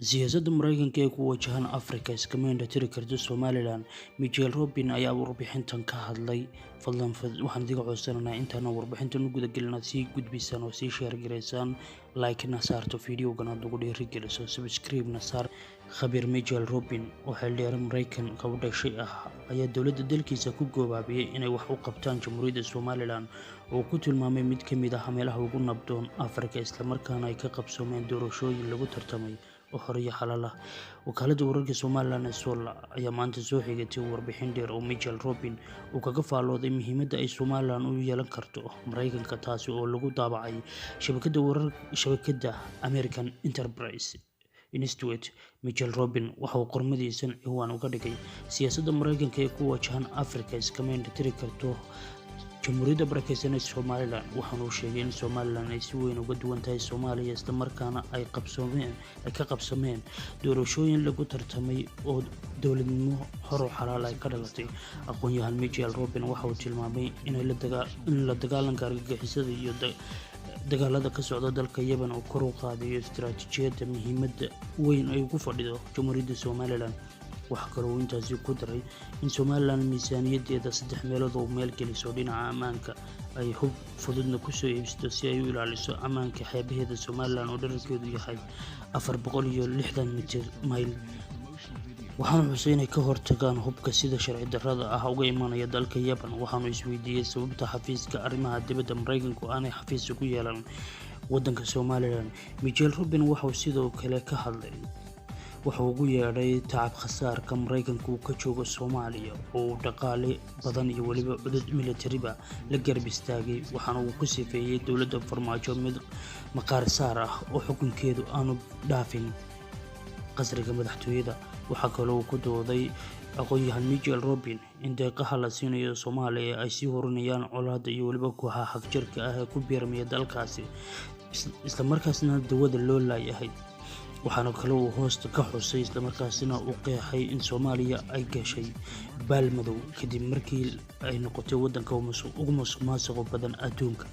Siyaasadda Mareykanka ee ku wajahan Afrika iskama indhatiri karto Somalilan. Michael Robin ayaa warbixintan ka hadlay. Fadlan waxaan idiga codsanaynaa intaan warbixintan u guda gelin aad sii gudbisaan oo sii share gareysaan, like-na saarto videogan aad ugu dhiirigeliso, subscribe-na saar. Khabiir Michael Robin oo xildhibaan Mareykan u dhashay ah ayaa dowladda dalkiisa ku go'aamiyay inay wax u qabtaan Jamhuuriyadda Somalilan oo ku tilmaamay mid ka mid ah meelaha ugu nabdoon Afrika, isla markaana ay ka qabsoomeen doorashooyin lagu tartamay oo hore iyo xalal ah. Wakaaladda wararka Somaliland ee SOLA ayaa maanta soo xigatay warbixin dheer oo Michael Robin uu kaga faallooday muhiimadda ay Somaliland u yeelan karto Mareykanka, taasi oo lagu daabacay shabakadda American Enterprise Institute. Michael Robin waxa uu qormadiisan ciwaan uga dhigay siyaasadda Mareykanka ee ku wajahan Afrika iskama indhatiri karto Jamhuuriyadda Barakeysan ee Somalilan. Waxaan uu sheegay in Somalilan ay si weyn uga duwan tahay Soomaaliya, isla markaana ay ka qabsameen doorashooyin lagu tartamay oo dowladnimo xor oo xalaal ay ka dhalatay. Aqoonyahan Michael Robin waxa uu tilmaamay in la dagaalanka argagixisada iyo dagaalada ka socda dalka Yemen oo kor u qaadayo istiraatiijiyadda muhiimadda weyn ay ugu fadhido Jamhuuriyadda Somalilan. Waxa kale oo intaasi ku daray in Somaliland miisaaniyaddeeda 3 meelood oo meel geliso dhinaca ammaanka, ay hub fududna ku soo iibsato si ay u ilaaliso ammaanka xeebaheeda Somaliland oo dhererkeedu yahay 460 mayl. Waxaanu xusay inay ka hortagaan hubka sida sharci darrada ah uga imanaya dalka Yemen. Waxaanu isweydiiyey sababta xafiiska arrimaha dibadda Mareykanku aanay xafiis ugu yeelan waddanka Somalilan. Michael Robin waxa uu sidoo kale ka hadlay waxa uu ugu yeedhay tacab khasaarka Mareykanku uu ka joogo Soomaaliya oo uu dhaqaale badan iyo weliba cudud militariba la garab istaagay. Waxaana uu ku sifeeyey dowladda farmaajo mid maqaar saar ah oo xukunkeedu aanu dhaafin qasriga madaxtooyada. Waxaa kale oo uu ku dooday aqoonyahan Michael Robin in deeqaha la siinayo Soomaaliya ay sii horinayaan colaadda iyo weliba kooxaha xagjirka ah ee ku biirmaya dalkaasi, isla markaasna dawada loo laayahay. Waxaana kale oo uu hoosta ka xusay isla markaasina uu qeexay in Soomaaliya ay gashay baal madow kadib markii ay noqotay waddanka ugu musuqmaasuqa badan adduunka.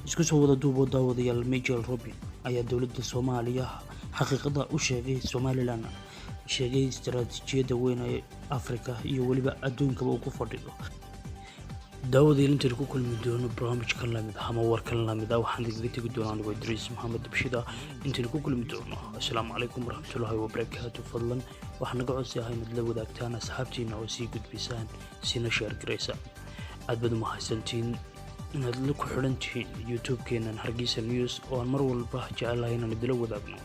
Isku soo wada duuboo daawadayaal, Michael Robin ayaa dowladda Soomaaliya xaqiiqada u sheegay Somaliland, sheegay istiraatiijiyadda weyn ee Afrika iyo weliba adduunkaba uu ku fadhido. daawadayaal intaan ku kulmi doono barnaamijkan lamid ah ama warkan lamid ah, waxaan idinkaga tegi doonaa anigoo Idriis Maxamed Bashida. intaan ku kulmi doono, assalaamu calaykum waraxmatullaahi wabarakaatu. Fadlan waxaan naga codsanahay inaad la wadaagtaan asxaabtiina oo sii gudbisaan, siina share gareysaan. aad baad u mahadsantiin inaad la ku xidhan tihiin YouTube-keenan Hargeysa News oo aan mar walba jecelahay inaan idila wadaagno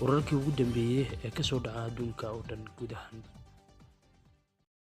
wararkii ugu dambeeyay ee ka soo dhaca adduunka oo dhan guud ahaan.